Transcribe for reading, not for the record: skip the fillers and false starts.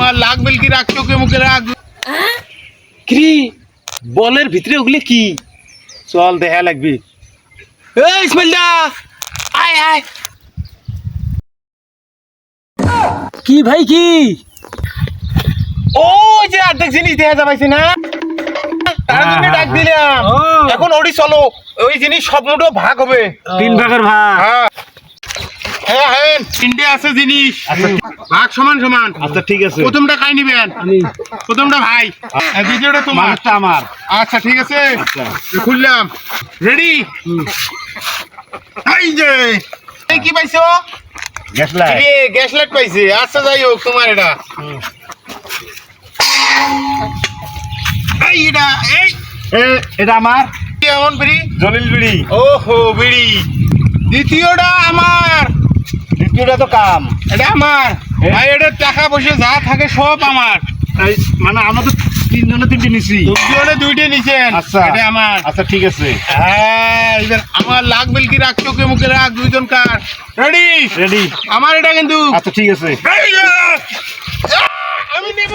আমার লাগবে কি রাখ, চোখে মুখে রাখ। কি বলের ভিতরে ওগুলো কি? চল দেখা লাগবি। এই ইসমাইল দা, আয় আয়। কি ভাই কি? ও যে অর্ধেক জিনিস দেখা যাবাইছে না, তার জন্য ডাক দিলাম। এখন ওড়ি চলো, ওই জিনিস সব মুঠো ভাগ হবে। 3 ভাগের ভাগ। হ্যাঁ হ্যাঁ, তিনটে আছে জিনিস, ভাগ সমান সমান। আচ্ছা ঠিক আছে। প্রথমটা খাই নিবেন, প্রথমটা ভাই, আর দ্বিতীয়টা তোমার। মাছটা আমার। আচ্ছা ঠিক আছে, খুললাম। রেডি? এই যে এই কি পাইছো? Gas light. গ্যাস লাইট পাইছি। আচ্ছা যাই হোক, তোমার এটা এই এটা এই এটা আমার। কেমন বিড়ি? জলিল বিড়ি। ওহো বিড়ি। দ্বিতীয়টা আমার। দ্বিতীয়টা তো কাম। এটা আমার ভাই, এটা টাকা পয়সা যা থাকে সব আমার। মানে আমরা তো 3 জনে 3টে নিছি। দুজনে দুইটে নিছেন। আচ্ছা এটা আমার। আচ্ছা ঠিক আছে। হ্যাঁ, এবার আমার লাগবে কি রাখ, চোখে মুখে রাখ, দুইজন কার। রেডি? রেডি। আমার এটা কিন্তু। আচ্ছা ঠিক আছে। আমি নেব।